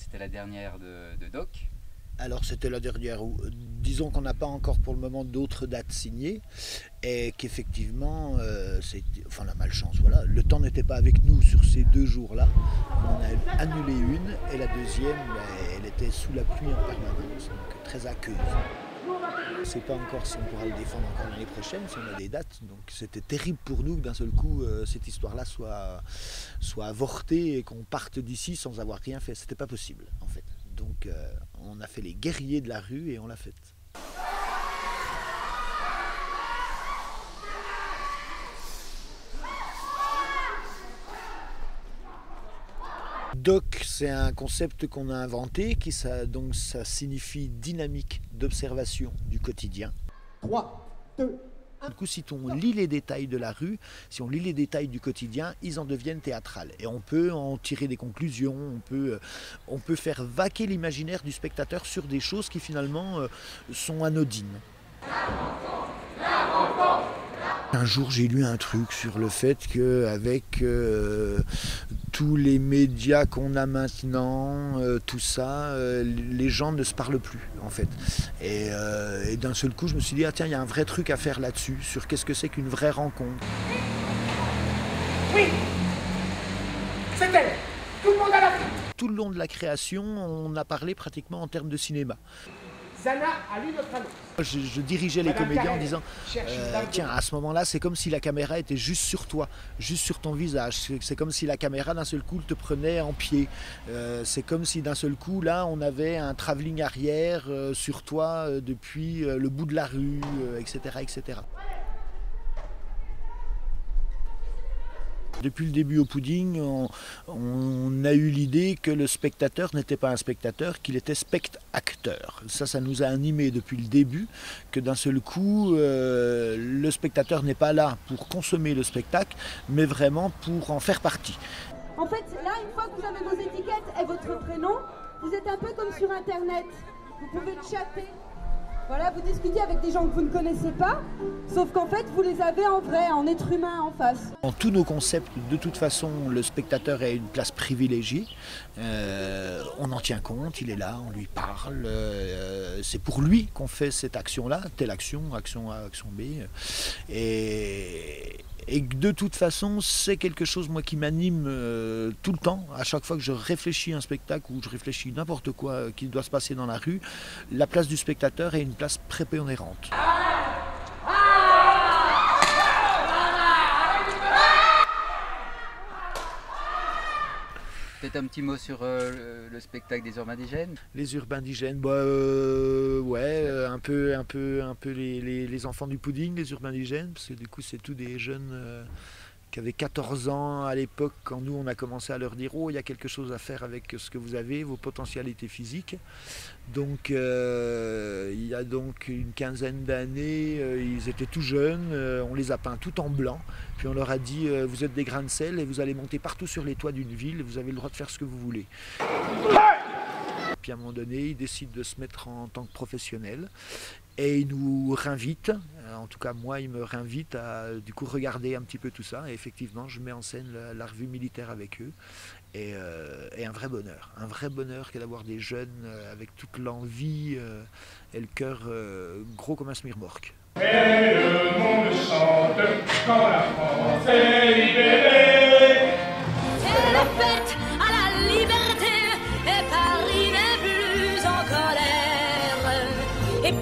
c'était la dernière de Doc. Alors c'était la dernière, disons qu'on n'a pas encore pour le moment d'autres dates signées et qu'effectivement, enfin la malchance, voilà, le temps n'était pas avec nous sur ces 2 jours-là. On a annulé une et la deuxième, elle était sous la pluie en permanence, donc très aqueuse. On ne sait pas encore si on pourra le défendre encore l'année prochaine, si on a des dates. Donc c'était terrible pour nous que d'un seul coup, cette histoire-là soit avortée et qu'on parte d'ici sans avoir rien fait. C'était pas possible en fait. Donc on a fait les guerriers de la rue et on l'a faite. Doc, c'est un concept qu'on a inventé, donc ça signifie dynamique d'observation du quotidien. 3, 2, 1. Du coup, si on lit les détails de la rue, si on lit les détails du quotidien, ils en deviennent théâtrales. Et on peut en tirer des conclusions, on peut faire vaquer l'imaginaire du spectateur sur des choses qui finalement sont anodines. Un jour, j'ai lu un truc sur le fait qu'avec tous les médias qu'on a maintenant, tout ça, les gens ne se parlent plus, en fait. Et d'un seul coup, je me suis dit, ah tiens, il y a un vrai truc à faire là-dessus, sur qu'est-ce que c'est qu'une vraie rencontre. Oui, c'est elle. Tout le monde à la fin. Tout le long de la création, on a parlé pratiquement en termes de cinéma. Zana a lu notre annonce. Je dirigeais les comédiens en disant tiens, à ce moment-là, c'est comme si la caméra était juste sur toi, juste sur ton visage. C'est comme si la caméra d'un seul coup te prenait en pied. C'est comme si d'un seul coup, là, on avait un travelling arrière sur toi depuis le bout de la rue, etc., etc. Depuis le début au Pudding, on a eu l'idée que le spectateur n'était pas un spectateur, qu'il était spectateur. Ça nous a animés depuis le début, que d'un seul coup, le spectateur n'est pas là pour consommer le spectacle, mais vraiment pour en faire partie. En fait, là, une fois que vous avez vos étiquettes et votre prénom, vous êtes un peu comme sur Internet. Vous pouvez chatter. Voilà, vous discutez avec des gens que vous ne connaissez pas, sauf qu'en fait, vous les avez en vrai, en être humain, en face. Dans tous nos concepts, de toute façon, le spectateur a une place privilégiée. On en tient compte, il est là, on lui parle. C'est pour lui qu'on fait cette action-là, telle action, action A, action B. Et de toute façon, c'est quelque chose moi qui m'anime tout le temps. À chaque fois que je réfléchis à un spectacle ou je réfléchis n'importe quoi qui doit se passer dans la rue, la place du spectateur est une place prépondérante. Peut-être un petit mot sur le spectacle des Urbains Indigènes. Les Urbains Indigènes, ouais, un peu les enfants du Pudding, les Urbains Indigènes, parce que du coup c'est tous des jeunes qui avaient 14 ans à l'époque quand nous on a commencé à leur dire oh il y a quelque chose à faire avec ce que vous avez, vos potentialités physiques. Donc il y a donc une quinzaine d'années, ils étaient tout jeunes, on les a peints tout en blanc, puis on leur a dit vous êtes des grains de sel et vous allez monter partout sur les toits d'une ville, vous avez le droit de faire ce que vous voulez. Puis à un moment donné, ils décident de se mettre en tant que professionnels. Et ils nous réinvitent, en tout cas moi ils me réinvitent à du coup regarder un petit peu tout ça. Et effectivement je mets en scène la revue militaire avec eux. Et un vrai bonheur qu'est d'avoir des jeunes avec toute l'envie et le cœur gros comme un smirmorque. Et le monde chante quand la France est libérée. C'est la fête à la liberté et Paris n'est plus en colère. Et